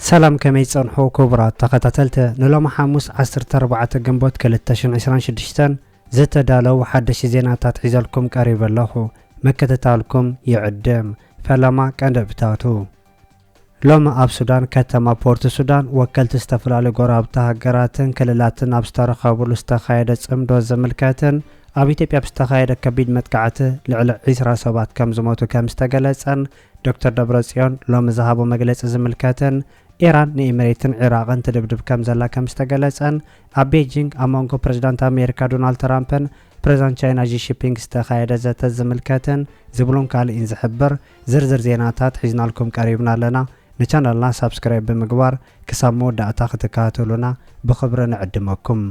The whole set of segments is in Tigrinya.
سلام كمي صنحو كبرى تخطتلت نلوم حاموس 14 جنبوت 2026 زتدالو حدش زيناتات حيزلكم قريب اللهو مكتتالكم يعدم فلما كان بتاتو لوم اب سودان كتما بورت سودان وكلت استفلال غرابتا هاجراتن كللاتن ابسترخابل استخايد صمدو زملكاتن اب ኢትዮጵያ ብስተኻየደ ከቢድ መጥቃዕቲ ልዕሊ 20 ሰባት ከም ዝሞቱ ከም ዝተገለጸን ዶክተር ደብረጽዮን ሎም ዝሃቦ መግለጺ ዝምልከትን ኢራን ንኤምሬትን ኢራቅን ትድብድብ ከም ዘላ ከም ዝተገለጸን ኣብ ቤጂንግ ኣመንጎ ፕሬዝዳንት ኣሜሪካ ዶናልድ ትራምፕን ፕሬዝዳንት ቻይና ጂ ጂንፒንግ ዝተኻየደ ዘተ ዝምልከትን ዝብሉን ካልእን ዝሕብር ዝርዝር ዜናታት ሒዝናልኩም ቀሪብና ኣለና ንቻናልና ሰብስክራይብ ብምግባር ክሳብ መወዳእታ ክትከታተሉና ብኽብሪ ንዕድመኩም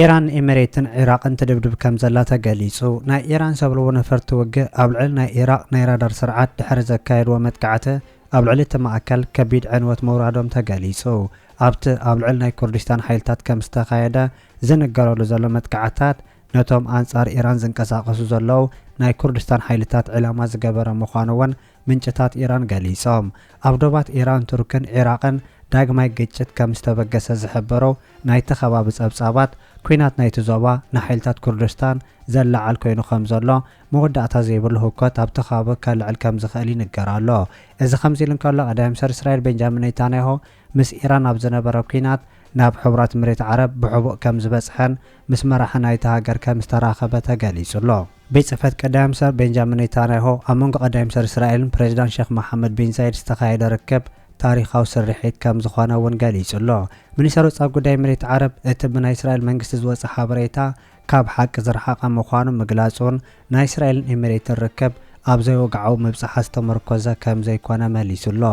ኢራን ኤምሬትን ኢራቅን ትድብድብ ከም ዘላ ተገሊጹ ናይ ኢራን ሰብልዎ ነፈርቲ ውግእ ኣብ ልዕሊ ናይ ኢራቅ ናይ ራዳር ስርዓት ድሕሪ ዘካየድዎ መጥቃዕቲ ኣብ ልዕሊ እቲ ማእከል ከቢድ ዕንወት መውራዶም ተገሊጹ ኣብቲ ኣብ ልዕሊ ናይ ኩርዲስታን ሓይልታት ከም ዝተኻየደ ዝንገረሉ ዘሎ መጥቃዕታት ነቶም አንጻር ኢራን ዝንቀሳቀሱ ዘለው ናይ ኩርዲስታን ሓይልታት ዕላማ ዝገበረ ምዃኑ እውን ምንጭታት ኢራን ገሊጾም ኣብ ዶባት ኢራን ቱርክን ኢራቅን ዳግማይ ግጭት ከም ዝተበገሰ ዝሕብረው ናይቲ ከባቢ ጸብጻባት ኩናት ናይቲ ዞባ ንሓይልታት ኩርዲስታን ዘላዓል ኮይኑ ከም ዘሎ መወዳእታ ዘይብሉ ህውከት ኣብቲ ከባቢ ከልዕል ከም ዝኽእል ይንገራሎ እዚ ከምዚ ኢሉ እንከሎ ቀዳማይ ሚኒስትር እስራኤል ቤንጃሚን ኔታንያሁ ምስ ኢራን ኣብ ዝነበረ ኩናት ናብ ሕብራት መሬት ዓረብ ብሕቡእ ከም ዝበጽሐን ምስ መራሒ ናይቲ ሃገር ከም ዝተራኸበ ተገሊጹሎ ቤት ጽሕፈት ቀዳማይ ሚኒስትር ቤንጃሚን ኔታንያሁ ኣብ መንጎ ቀዳማይ ሚኒስትር እስራኤልን ፕሬዝዳንት ሼክ መሐመድ ቢን ዛይድ ዝተኻየደ ርክብ ታሪኻዊ ስርሒት ከም ዝኾነ እውን ገሊጹሎ ሚኒስትር ወጻኢ ጉዳይ መሬት ዓረብ እቲ ብናይ እስራኤል መንግስቲ ዝወፀ ሓበሬታ ካብ ሓቂ ዝረሓቐ ምዃኑ ምግላጹን ናይ እስራኤልን ኤምሬትን ርክብ ኣብ ዘይወግዓዊ ምብጻሕ ዝተመርኮዘ ከም ዘይኮነ መሊሱሎ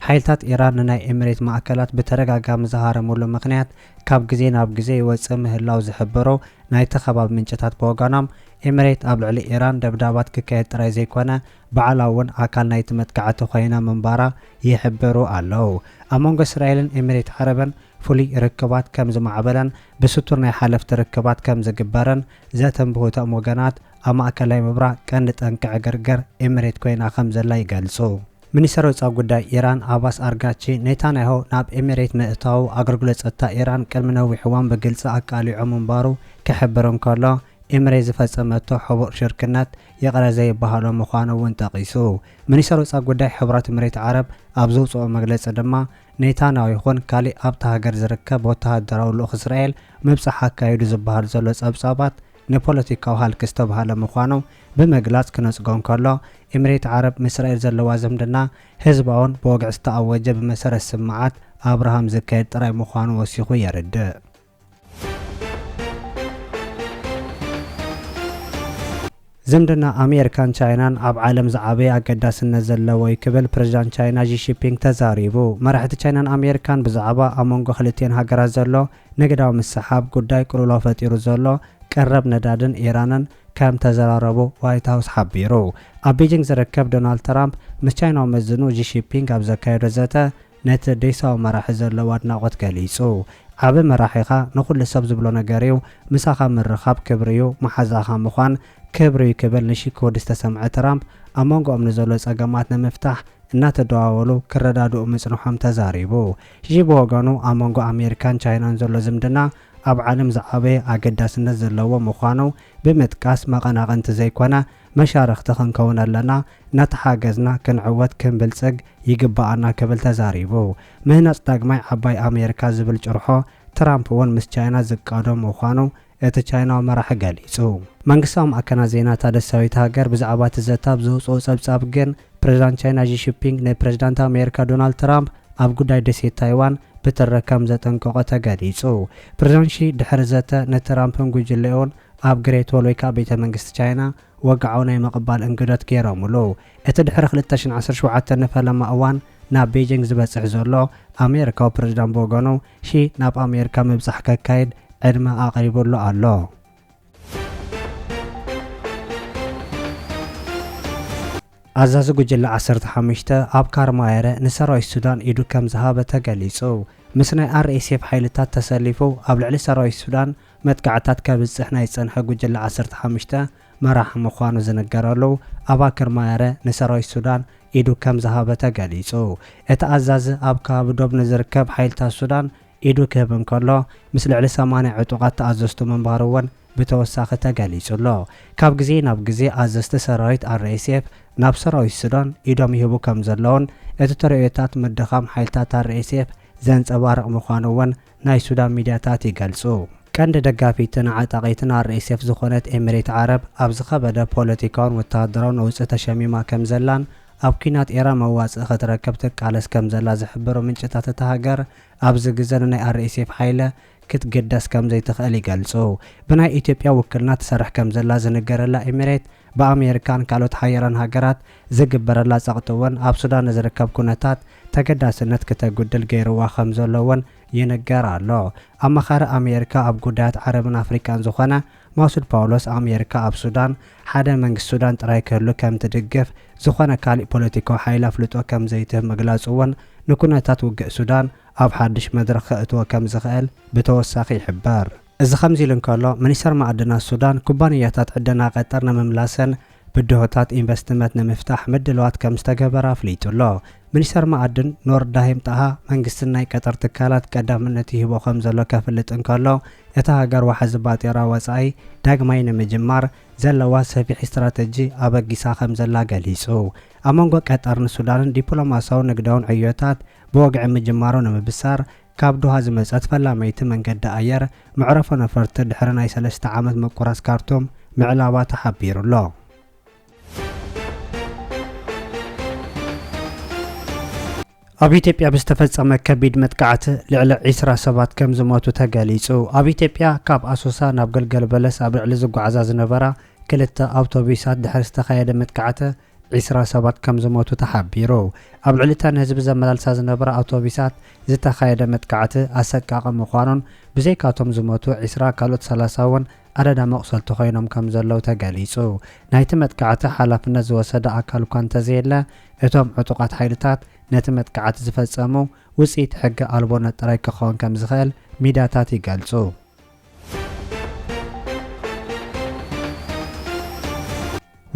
ሓይልታት ኢራን ንናይ ኤምሬት ማእከላት ብተደጋጋሚ ዝሃረሙሉ ምክንያት ካብ ግዜ ናብ ግዜ ይወፅእ ምህላው ዝሕብሩ ናይቲ ከባቢ ምንጭታት ብወገኖም ኤምሬት ኣብ ልዕሊ ኢራን ደብዳባት ክካየድ ጥራይ ዘይኮነ በዓላውን ኣካል ናይቲ መጥቃዕቲ ኮይና ምንባራ ይሕብሩ ኣለው ኣብ መንጎ እስራኤልን ኤምሬት ዓረብን ፍሉይ ርክባት ከም ዝማዕበለን ብስቱር ናይ ሓለፍቲ ርክባት ከም ዝግበረን ዘተንብሁቶም ወገናት ኣብ ማእከላይ ምብራቅ ቀንዲ ጠንቂ ዕግርግር ኤምሬት ኮይና ከም ዘላ ይገልጹ ሚኒስትር ወጻኢ ጉዳይ ኢራን አባስ አርጋቺ ኔታንያሁ ናብ ኤምሬት ምእታው ኣገልግሎት ጸጥታ ኢራን ቅድሚ ነዊሕ እዋን ብግልጺ ኣቃሊዑ ምንባሩ ክሕብር እንከሎ ኤምሬት ዝፈጸመቶ ሕቡእ ሽርክነት የቕረዘ ይበሃሎ ምዃኑ እውን ጠቒሱ ሚኒስትር ወጻኢ ጉዳይ ሕብራት መሬት ዓረብ ኣብ ዘውፅኦ መግለጺ ድማ ኔታንያሁ ይኹን ካልእ ኣብቲ ሃገር ዝርከብ ወተሃደራዊ ልኡኽ እስራኤል ምብጻሕ ኣካይዱ ዝበሃል ዘሎ ጸብጻባት ንፖለቲካዊ ሃልኪ ዝተባሃለ ምዃኑ ብምግላጽ ክነጽጎን ከሎ ኤምሬት ዓረብ ምስ እስራኤል ዘለዋ ዝምድና ህዝባውን ብወግዕ ዝተኣወጀ ብመሰረት ስምዓት ኣብርሃም ዝካየድ ጥራይ ምዃኑ ወሲኹ የርድእ ዝምድና ኣሜሪካን ቻይናን ኣብ ዓለም ዝዓበየ ኣገዳስነት ዘለዎ ክብል ፕሬዝዳንት ቻይና ጂ ጂንፒንግ ተዛሪቡ መራሕቲ ቻይናን ኣሜሪካን ብዛዕባ ኣብ መንጎ ክልቲአን ሃገራት ዘሎ ንግዳዊ ምሰሓብ ጉዳይ ቅልውላው ፈጢሩ ዘሎ ቀረብ ነዳድን ኢራንን ከም ተዘራረቡ ዋይት ሃውስ ሓቢሩ ኣብ ቤጂንግ ዝርከብ ዶናልድ ትራምፕ ምስ ቻይናዊ መዝኑ ጂ ጂንፒንግ ኣብ ዘካየዶ ዘተ ነቲ ደይሳዊ መራሒ ዘለዎ ኣድናቆት ገሊጹ ዓብ መራሒኻ ንኹሉ ሰብ ዝብሎ ነገር እዩ ምሳኻ ምርኻብ ክብሪ እዩ መሓዛኻ ምዃን ክብሪ ክብል ንሽኮድ ዝተሰምዐ ትራምፕ ኣብ መንጎኦም ንዘሎ ጸገማት ንምፍታሕ እናተደዋወሉ ክረዳድኡ ምጽንሖም ተዛሪቡ ጂ ብወገኑ ኣብ መንጎ ኣሜሪካን ቻይናን ዘሎ ዝምድና ኣብ ዓለም ዝዓበየ ኣገዳስነት ዘለዎ ምዃኑ ብምጥቃስ መቐናቐንቲ ዘይኮነ መሻርክቲ ክንከውን ኣለና እናተሓገዝና ክንዕወት ክንብልጽግ ይግባኣና ክብል ተዛሪቡ ምህናጽ ዳግማይ ዓባይ ኣሜሪካ ዝብል ጭርሖ ትራምፕ እውን ምስ ቻይና ዝቃወም ምዃኑ እቲ ቻይናዊ መራሒ ገሊጹ መንግስታዊ ማዕከናት ዜና ታደሳዊት ሃገር ብዛዕባ እቲ ዘታብ ዘውፅኦ ጸብጻብ ግን ፕሬዝዳንት ቻይና ጂ ጂንፒንግ ናይ ፕሬዝዳንት ኣሜሪካ ዶናልድ ትራምፕ ኣብ ጉዳይ ደሴት ታይዋን ብትረከም ዘጠንቀቐ ተገሊጹ ፕሬዝዳንት ሺ ድሕሪ ዘተ ንትራምፕን ጉጅለኡን ኣብ ግሬት ዎል ወይ ከዓ ቤተ መንግስቲ ቻይና ወግዓዊ ናይ ምቕባል እንግዶት ገይሮሙሉ እቲ ድሕሪ 2017 ንፈለማ እዋን ናብ ቤጂንግ ዝበጽሕ ዘሎ ኣሜሪካዊ ፕሬዝዳንት ብወገኑ ሺ ናብ ኣሜሪካ ምብጻሕ ከካይድ ዕድመ ኣቕሪቡሉ ኣሎ ኣዛዚ ጉጅለ 15 ኣብ ካርማየረ ንሰራዊት ሱዳን ኢዱ ከም ዝሃበ ተገሊጹ ምስ ናይ RSF ሓይልታት ተሰሊፉ ኣብ ልዕሊ ሰራዊት ሱዳን መጥቃዕታት ከብጽሕ ናይ ጸንሐ ጉጅለ 15 መራሒ ምዃኑ ዝነገረሉ ኣብ ካርማየረ ንሰራዊት ሱዳን ኢዱ ከም ዝሃበ ተገሊጹ እቲ ኣዛዚ ኣብ ከባቢ ዶብ ንዝርከብ ሓይልታት ሱዳን ኢዱ ክህብ እንከሎ ምስ ልዕሊ 80 ዕጡቓት ተኣዘዝቱ ምንባሩ እውን ብተወሳኺ ተገሊጹሎ ካብ ግዜ ናብ ግዜ ኣዘዝቲ ሰራዊት RSF ናብ ሰራዊት ሱዳን ኢዶም ይህቡ ከም ዘለውን እቲ ተርእዮታት ምድኻም ሓይልታት RSF ዘንጸባርቕ ምዃኑ እውን ናይ ሱዳን ሚድያታት ይገልጹ ቀንዲ ደጋፊትን ዓጣቒትን RSF ዝኾነት ኤሚሬት ዓረብ ኣብ ዝኸበደ ፖለቲካውን ወተሃደራውን ውፅእ ተሸሚማ ከም ዘላን ኣብ ኩናት ኤራ መዋፅእ ክትረከብ ትቃለስ ከም ዘላ ዝሕብሩ ምንጭታት እቲ ሃገር ኣብዚ ግዜ ናይ RSF ሓይለ ክትገደስ ከም ዘይትኽእል ይገልጹ ብናይ ኢትዮጵያ ውክልና ትሰርሕ ከም ዘላ ዝነገረላ ኤሚሬት በአሜሪካን ካልኦት ሓያላን ሃገራት ዝግበረላ ጸቕጢ እውን ኣብ ሱዳን ዝርከብ ኩነታት ተገዳስነት ከተጉድል ገይርዋ ከም ዘሎ እውን ይነገር ኣሎ ኣማኻሪ ኣሜሪካ ኣብ ጉዳያት ዓረብን ኣፍሪካን ዝኾነ ማሱድ ፓውሎስ ኣሜሪካ ኣብ ሱዳን ሓደ መንግስቲ ሱዳን ጥራይ ክህሉ ከም ትድግፍ ዝኾነ ካልእ ፖለቲካዊ ሓይል ኣፍልጦ ከም ዘይትህብ ምግላጹ እውን ንኩነታት ውግእ ሱዳን ኣብ ሓድሽ መድረኽ ክእትዎ ከም ዝኽእል ብተወሳኺ ይሕበር እዚ ከምዚ ኢሉ እንከሎ ሚኒስተር ማዕድናት ሱዳን ኩባንያታት ዕድና ቀጠር ንምምላስን ብድሆታት ኢንቨስትመንት ንምፍታሕ ምድለዋት ከም ዝተገበረ ኣፍሊጡሎ ሚኒስተር ማዕድን ኖርዳሂም ጣሃ መንግስትን ናይ ቀጠር ትካላት ቀዳምነት ይህቦ ከም ዘሎ ከፍልጥ እንከሎ እታ ሃገር ዋሕዚ ባጤራ ወጻኢ ዳግማይ ንምጅማር ዘለዋ ሰፊሕ ስትራቴጂ ኣበጊሳ ከም ዘላ ገሊጹ ኣብ መንጎ ቀጠርን ሱዳንን ዲፕሎማሲያዊ ንግዳውን ዕዮታት ብወግዒ ምጅማሮ ንምብሳር ካብ ዶሃ ዝመጸት ፈላመይቲ መንገዲ ኣየር ምዕረፎ ነፈርቲ ድሕሪ ናይ 3 ዓመት ምቁራስ ካርቱም ምዕላባ ተሓቢሩሎ ኣብ ኢትዮጵያ ብዝተፈጸመ ከቢድ መጥቃዕቲ ልዕሊ 20 ሰባት ከም ዝሞቱ ተገሊጹ ኣብ ኢትዮጵያ ካብ ኣሶሳ ናብ ገልገል በለስ ኣብ ልዕሊ ዝጓዓዛ ዝነበራ ክልተ ኣውቶቡሳት ድሕሪ ዝተኻየደ መጥቃዕቲ 20 ሰባት ከም ዝሞቱ ተሓቢሩ ኣብ ልዕሊተን ህዝቢ ዘመላልሳ ዝነበራ ኣውቶቡሳት ዝተኻየደ መጥቃዕቲ ኣሰቃቂ ምዃኑን ብዘይካቶም ዝሞቱ 20 ካልኦት 30 እውን ኣደዳ መቕሰልቲ ኮይኖም ከም ዘለው ተገሊጹ ናይቲ መጥቃዕቲ ሓላፍነት ዝወሰደ ኣካል እኳ እንተዘየለ እቶም ዕጡቓት ሓይልታት ነቲ መጥቃዕቲ ዝፈጸሙ ውፅኢት ሕጊ ኣልቦነት ጥራይ ክኸውን ከም ዝኽእል ሚድያታት ይገልጹ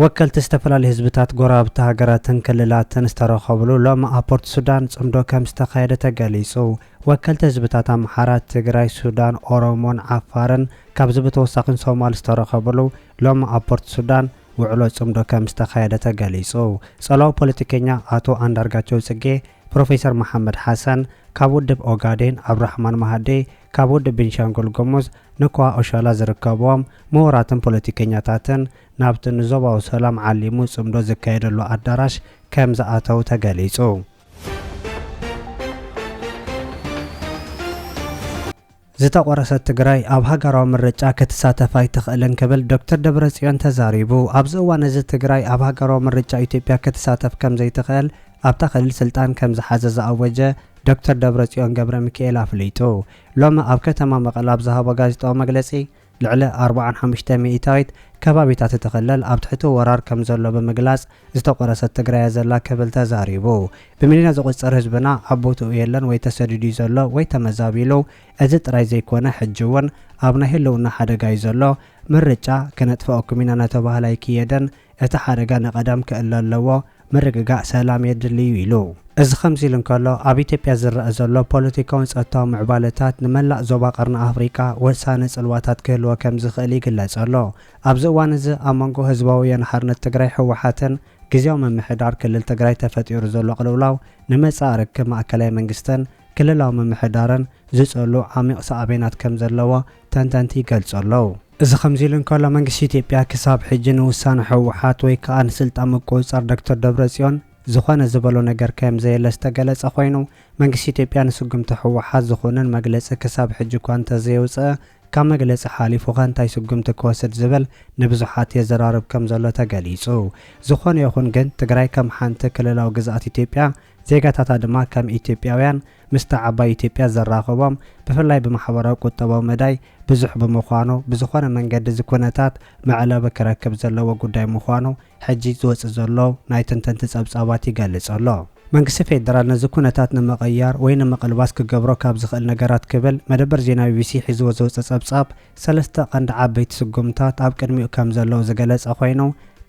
ወከልቲ ዝተፈላለዩ ህዝብታት ጎራብቲ ሃገራትን ክልላትን ዝተረኸብሉ ሎሚ ኣብ ፖርት ሱዳን ጽምዶ ከም ዝተኻየደ ተገሊጹ ወከልቲ ህዝብታት ኣምሓራ ትግራይ ሱዳን ኦሮሞን ዓፋርን ካብዚ ብተወሳኺን ሶማል ዝተረኸብሉ ሎሚ ኣብ ፖርት ሱዳን ውዕሎ ጽምዶ ከም ዝተኻየደ ተገሊጹ ጸላው ፖለቲከኛ ኣቶ አንዳርጋቸው ጽጌ ፕሮፌሰር መሐመድ ሐሰን ካብ ውድብ ኦጋዴን አብራህማን ማሃዴ ካብ ውድብ ቤንሻንጉል ጉሙዝ ንኳ ኦሻላ ዝርከቦም ምሁራትን ፖለቲከኛታትን ናብቲ ንዞባዊ ሰላም ዓሊሙ ጽምዶ ዝካየደሉ ኣዳራሽ ከም ዝኣተው ተገሊጹ ዝተቆረሰት ትግራይ ኣብ ሃገራዊ ምርጫ ክትሳተፍ ኣይትኽእልን ክብል ዶክተር ደብረጽዮን ተዛሪቡ ኣብዚ እዋን እዚ ትግራይ ኣብ ሃገራዊ ምርጫ ኢትዮጵያ ክትሳተፍ ከም ዘይትኽእል ኣብታ ክልል ስልጣን ከም ዝሓዘ ዝኣወጀ ዶክተር ደብረጽዮን ገብረ ሚካኤል ኣፍሊጡ ሎሚ ኣብ ከተማ መቐለ ኣብ ዝሃቦ ጋዜጣዊ መግለጺ ልዕሊ 45 ሚእታዊት ከባቢታት ትኽልል ኣብ ትሕቲ ወራር ከም ዘሎ ብምግላጽ ዝተቆረሰት ትግራይ ዘላ ክብል ተዛሪቡ ብሚሊዮን ዝቁጸር ህዝብና ኣብ ቦትኡ የለን ወይ ተሰዲዱ ዘሎ ወይ ተመዛቢሉ እዚ ጥራይ ዘይኮነ ሕጂ እውን ኣብ ናይ ህልውና ሓደጋ እዩ ዘሎ ምርጫ ክነጥፍአኩም ኢና እናተባህለ ይክየደን እቲ ሓደጋ ንቐዳም ክእለ ኣለዎ ምርግጋእ ሰላም የድልዩ ኢሉ እዚ ከምዚ ኢሉ እንከሎ ኣብ ኢትዮጵያ ዝረአ ዘሎ ፖለቲካውን ጸጥታዊ ምዕባለታት ንመላእ ዞባ ቀርኒ ኣፍሪካ ወሳኒ ጽልዋታት ክህልዎ ከም ዝኽእል ይግለጽ ኣሎ ኣብዚ እዋን እዚ ኣብ መንጎ ህዝባዊ ወያነ ሓርነት ትግራይ ህወሓትን ጊዜያዊ ምምሕዳር ክልል ትግራይ ተፈጢሩ ዘሎ ቅልውላው ንመጻኢ ርክብ ማእከላዊ መንግስትን ክልላዊ ምምሕዳርን ዝጸልዩ ዓሚቕ ሳዕቤናት ከም ዘለዎ ተንተንቲ ይገልጹ ኣለዉ እዚ ከምዚ ኢሉ እንከሎ መንግስቲ ኢትዮጵያ ክሳብ ሕጂ ንውሳነ ህወሓት ወይ ከዓ ንስልጣን ምቁፅጻር ዶክተር ደብረጽዮን ዝኾነ ዝበሎ ነገር ከም ዘየለ ዝተገለጸ ኮይኑ መንግስቲ ኢትዮጵያ ንስጉምቲ ህወሓት ዝኾነን መግለጺ ክሳብ ሕጂ እኳ እንተዘየውፅአ ካብ መግለጺ ሓሊፉ እንታይ ስጉምቲ ክወስድ ዝብል ንብዙሓት የዘራርብ ከም ዘሎ ተገሊጹ ዝኾነ ይኹን ግን ትግራይ ከም ሓንቲ ክልላዊ ግዝኣት ኢትዮጵያ ዜጋታታ ድማ ከም ኢትዮጵያውያን ምስታ ዓባይ ኢትዮጵያ ዘራኽቦም ብፍላይ ብማሕበራዊ ቁጠባዊ መዳይ ብዙሕ ብምዃኑ ብዝኾነ መንገዲ ዝኩነታት መዕለበ ክረክብ ዘለዎ ጉዳይ ምዃኑ ሕጂ ዝወፅእ ዘሎ ናይ ተንተንቲ ጸብጻባት ይገልጽ ኣሎ መንግስቲ ፌደራል ነዚ ኩነታት ንምቕያር ወይ ንምቕልባስ ክገብሮ ካብ ዝኽእል ነገራት ክብል መደበር ዜና ቢቢሲ ሒዝዎ ዘውፅእ ጸብጻብ ሰለስተ ቀንዲ ዓበይቲ ስጉምታት ኣብ ቅድሚኡ ከም ዘለዉ ዝገለጸ ኮይኑ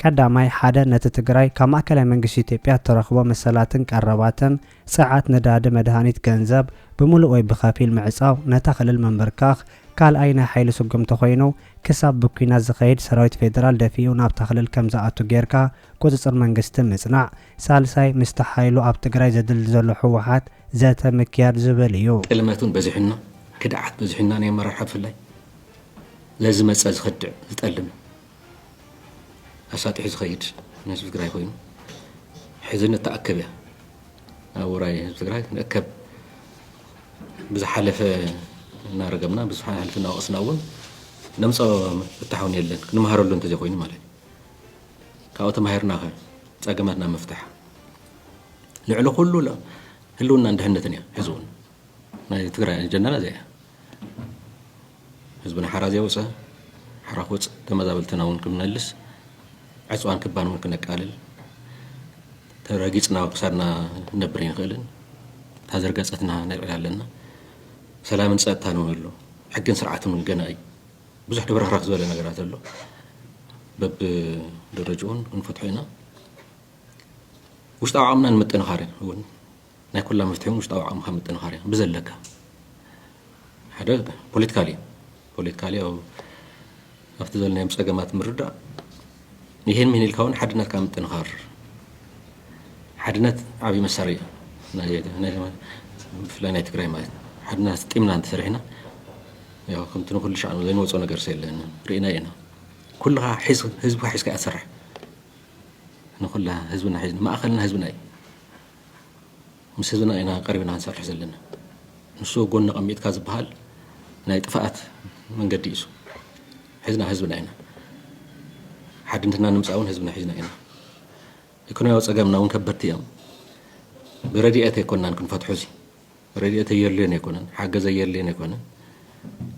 ቀዳማይ ሓደ ነቲ ትግራይ ካብ ማእከላይ መንግስቲ ኢትዮጵያ ተረኽቦ መሰላትን ቀረባትን ሰዓት ነዳዲ መድሃኒት ገንዘብ ብምሉእ ወይ ብኸፊል ምዕጻው ነታ ክልል መንበርካኽ ካልኣይ ናይ ሓይሊ ስጉምቲ ኮይኑ ክሳብ ብኩናት ዝኸይድ ሰራዊት ፌደራል ደፊኡ ናብታ ክልል ከም ዝኣቱ ጌርካ ቁፅፅር መንግስቲ ምጽናዕ ሳልሳይ ምስቲ ሓይሉ ኣብ ትግራይ ዘድል ዘሎ ሕወሓት ዘተ ምክያድ ዝብል እዩ ጥልመቱን በዚሕና ክድዓት በዚሕና ናይ መራርሓ ብፍላይ ለዚ መፀ ዝኸድዕ ዝጠልም ኣሳጢሑ ዝኸይድ ህዝቢ ትግራይ ኮይኑ ሕዝነት ተኣከብ እያ ኣብ ውራይ ህዝቢ ትግራይ ንእከብ ብዝሓለፈ እናረገምና ብዝሓለፈ እናወቕስና እውን ነምፆ ፍታሑን የለን ክንመሃረሉ እንተዘይኮይኑ ማለት ካብኡ ተማሂርና ኸ ፀገማትና መፍታሕ ልዕሊ ኩሉ ህልውና እንድሕነትን እያ ሕዚ እውን ናይ ትግራይ ጀነና እዚኣ ህዝብና ሓራ ዘየውፀ ሓራ ክውፅእ ተመዛበልትና እውን ክምነልስ ዕፅዋን ክባን እውን ክነቃልል ተረጊፅና ክሳድና ነብር ይንኽእልን ታዘርገፀትና ንሪኢ ኣለና ሰላምን ፀጥታን እውን ኣሎ ሕግን ስርዓትን እውን ገና እዩ ብዙሕ ድብርኽራኽ ዝበለ ነገራት ኣሎ በብደረጅኡን ክንፈትሖ ኢና ውሽጣዊ ዓቕምና ንምጥንኻር እውን ናይ ኩላ መፍትሒ እውን ውሽጣዊ ዓቕምካ ምጥንኻር እያ ብዘለካ ሓደ ፖለቲካሊ ኣብቲ ዘለናዮም ፀገማት ምርዳእ ይሄን ምን ኢልካ እውን ሓድነትካ ምጥንኻር ሓድነት ዓብዪ መሳርሒ ብፍላይ ናይ ትግራይ ማለት ሓድነት ጢምና እንተሰሪሕና ያው ከምቲ ንኩሉ ሻዕኑ ዘይንወፆ ነገር የለን ርኢና ኢና ኩልኻ ህዝብካ ሒዝካ እያ ትሰርሕ ንኩላ ህዝብና ሒዝና ማእኸልና ህዝብና እዩ ምስ ህዝብና ኢና ቀሪብና ክንሰርሕ ዘለና ንሱ ጎኒ ቀሚጥካ ዝበሃል ናይ ጥፋኣት መንገዲ እሱ ሒዝና ህዝብና ኢና ሓድነትና ንምፃእ እውን ህዝብና ሒዝና ኢና ኢኮኖሚያዊ ፀገምና እውን ከበድቲ እዮም ብረድኤት ኣይኮንናን ክንፈትሖ እዚ ረድኤት የድልዮን ኣይኮነን ሓገዝ የድልዮን ኣይኮነን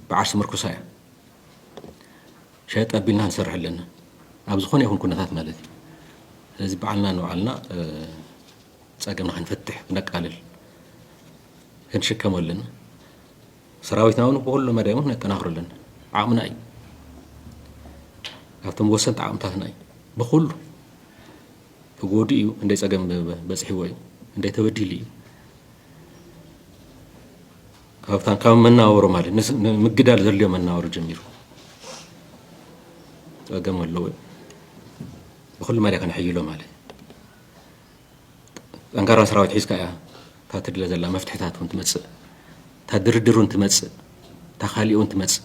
ብዓርሲ ምርኩሳ እያ ሸየጥ ኣቢልና ንሰርሕ ኣለና ኣብ ዝኾነ ይኹን ኩነታት ማለት እዩ ስለዚ በዓልና ንባዕልና ፀገምና ክንፈትሕ ክነቃልል ክንሽከሞ ኣለና ሰራዊትና እውን ብኩሉ መዳይ እውን ክነጠናኽሮ ኣለና ዓቕምና እዩ ካብቶም ወሰንቲ ዓቕምታትና እዩ ብኩሉ ተጎዲ እዩ እንደይ ፀገም በፅሒዎ እዩ እንደይ ተበዲሉ እዩ ካብ መናወሩ ማለት ምግዳል ዘልዮ መናወሩ ጀሚሩ ፀገም ኣለዎ ብኩሉ መዳይ ከነሕይሎ ማለት ጠንካራ ሰራዊት ሒዝካ እያ ታትድለ ዘላ መፍትሕታት እውን ትመፅእ ታድርድር እውን ትመፅእ ታኻሊእ እውን ትመፅእ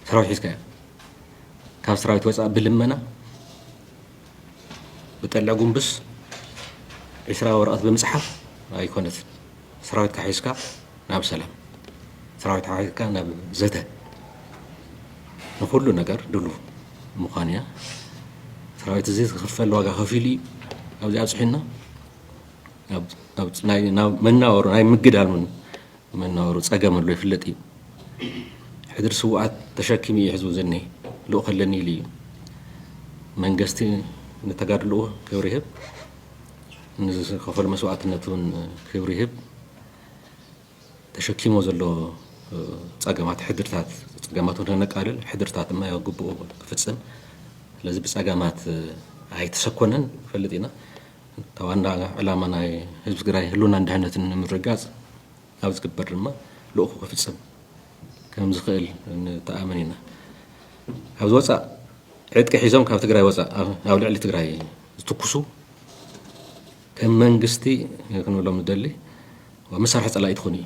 ሰራዊት ሒዝካ እያ ካብ ሰራዊት ወፃእ ብልመና ብጠልዕ ጉንብስ 20 ወረቐት ብምፅሓፍ ኣይኮነትን ሰራዊትካ ሒዝካ ናብ ሰላም ሰራዊትካ ሒዝካ ናብ ዘተ ንኩሉ ነገር ድሉ ምዃን እያ ሰራዊት እዚ ዝኽፈል ዋጋ ከፊሉ እዩ ኣብዚ ኣብፅሒና ናብ መናወሩ ናይ ምግዳል መናወሩ ፀገም ኣሎ ይፍለጥ እዩ ሕድሪ ስውኣት ተሸኪሙ እዩ ሕዝቡ ዝኒሄ ልኡ ከለኒ ኢሉ እዩ መንግስቲ ንተጋድልኡ ክብሪ ይህብ ንዝከፈሉ መስዋዕትነት እውን ክብሪ ይህብ ተሸኪሞ ዘሎ ፀገማት ሕድርታት ፀገማት እውን ከነቃልል ሕድርታት ድማ ግቡኡ ክፍፅም ስለዚ ብፀገማት ኣይተሰኮነን ንፈልጥ ኢና ተዋና ዕላማ ናይ ህዝቢ ትግራይ ህልውና እንድሕነትን ንምርጋፅ ኣብ ዝግበር ድማ ልኡኹ ክፍፅም ከም ዝኽእል ንተኣመን ኢና ካብ ዝወፃእ ዕጥቂ ሒዞም ካብ ትግራይ ወፃእ ኣብ ልዕሊ ትግራይ ዝትኩሱ ከም መንግስቲ ክንብሎም ንደሊ መሳርሒ ፀላኢ ትኾኑ እዩ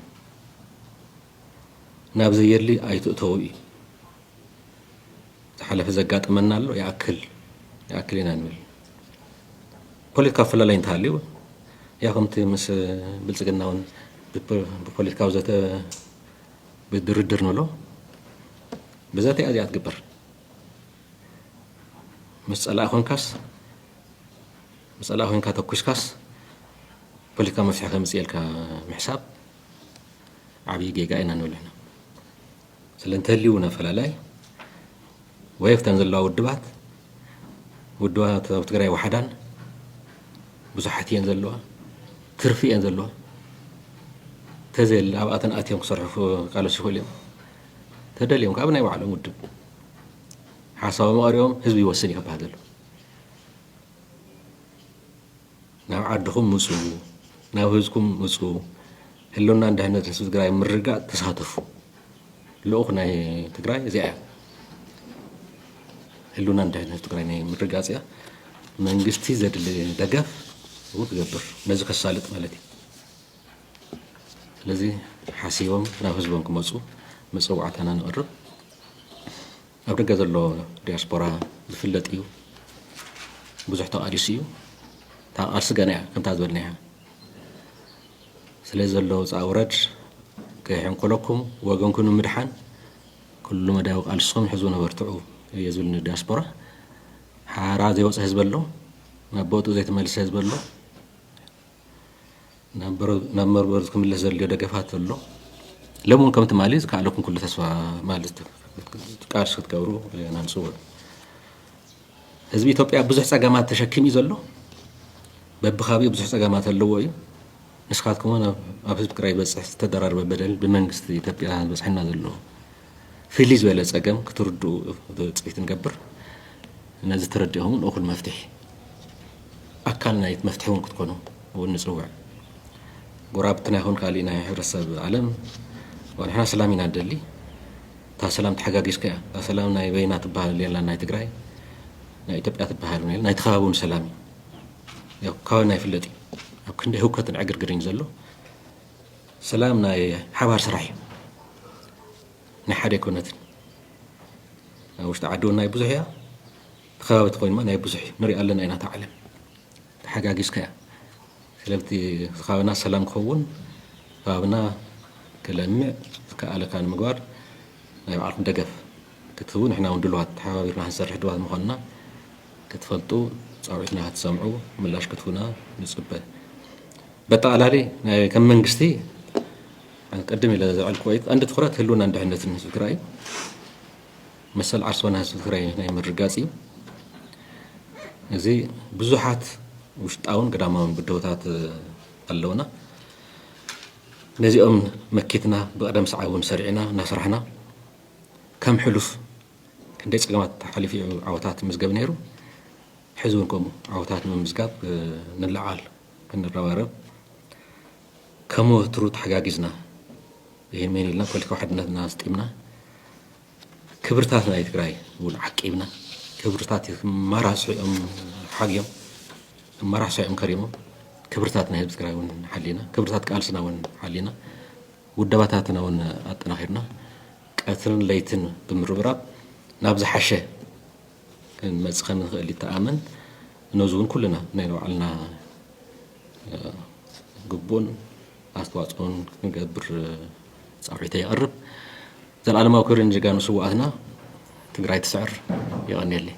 ናብ ዘየድሊ ኣይትእተዉ እዩ ዝሓለፈ ዘጋጥመና ኣሎ ይኣክል ኢና ንብል ፖለቲካ ኣፈላላይ እንተሃልዩ ያ ከምቲ ምስ ብልፅግና እውን ብፖለቲካዊ ዘተ ብድርድር ንብሎ ብዘተ እዚኣ ትግበር ምስ ፀላኢ ኮንካ ተኩስካስ ፖለቲካ መፍትሒ ከምፅእ ኢልካ ምሕሳብ ዓብዪ ጌጋ ኢና ንብል ኢና ስለ እንተልዩ እውን ኣፈላላይ ወይ ኣብተን ዘለዋ ውድባት ኣብ ትግራይ ዋሕዳን ብዙሓት እየን ዘለዋ ترفي أنزلوا تزل أبعتن آتيهم صرحوا قالوا شوفوا اليوم تدليهم كابنا يوعلوا مدب حسب ما اليوم حزب يوصلني كبهذا ناو عدكم مسو ناو حزبكم مسو هلونا عند هنا تسوس تجراي مرجع تساتفوا لو خنا تجراي زي هلونا عند هنا تجراي مرجع زي من قستي زاد اللي دقف وتقبر نزك السالط مالتي الذي حسيبهم ناو حزبهم كمسو مسوعات أنا نقرب أبرق له دياسبورا بفلتيو بزحتو أريسيو تا أرسجناه كم تازولناه سلزل له زاورج كيحن كلكم وجنكم مدحان كل ما داو ألصم حزونا برتعو يزولن دياسبورا حراز يوص حزب له نبوتو زيت مالس حزب له نمر برزكم اللي زل يدقفات له لمون كم تماليز كعلكم كل تسوى مالز قارش تكورو أنا نصور حزب إثيوبيا بزح سجامات تشكيم يزلوا ببخابي بزح سجامات اللوي نسخاتكم أنا أبز بكراي بس تدرر ببدل بمنجست إثيوبيا بس حنا ذلوا في اللي زوال سجام كتردوا تسبيت نقبر الناس ترديهم أخذ مفتاح أكلنا يتمفتحون كتكونوا والنسوع قرابتنا هون قالينا حرسب عالم ونحن سلامين عدلي تا سلام تحقاقيس كيا تا سلام ناي بينات بحال ليلا ناي تقراي ناي تبقى بحال ناي تخابون سلامي يو كاو ناي فلتي أو كنده هو كتن عقر قرين زلو سلام ناي حوار سراحي ناي حادي كونتن وش تعدون ناي بزحيا تخابت خوين ما ناي بزحي نري ألنا اينا تعلم تحقاقيس كيا سلامتي تخابنا سلام خون خابنا كلامي كألا كان مقار ناي بعرف ندقف كتبون إحنا وندلوها تحاورنا هنسرح دوات مخنا كتفلتو صارحنا هتسمعوا ملاش كتفونا نسبة بتعالى ناي كم من قستي قدم إلى زعل الكويت عند تخرات هلونا عند عندنا الذكرى مثل عرسونا الذكرى ناي من الرجاسي زي بزحات وش تعاون قدامهم بدوتات اللونا نزي مكتنا بقدم سعاون سرعنا نسرحنا كم حلف كنديس قامات حلفي عوتات مزقب نيرو حزونكم عوتات من مزقب نلعال كنروارب كمو تروت حقاقزنا ይሄን ምን ይልና ፖለቲካ ወحدነትና አስጥምና ክብርታትና ይትግራይ ወልዓቂብና ክብርታት ማራስኦም ሓግዮም ማራስኦም ከሪሞ ክብርታትና ህዝብ ትግራይ ወን ሓሊና ክብርታት ቃልስና ወን ሓሊና ውደባታትና ወን አጠናኺርና ቀትርን ለይትን ብምርብራብ ናብ ዝሓሸ ክንመጽኸን ንኽእል ተኣመን ነዙን ኩልና ናይ ባዕልና ግቦን አስተዋጽኦን ክንገብር ጻውዒተ ይቀርብ ዘላለም አኩርን ጅጋኑ ስዋዕትና ትግራይ ትስዕር ይቀኒየሊ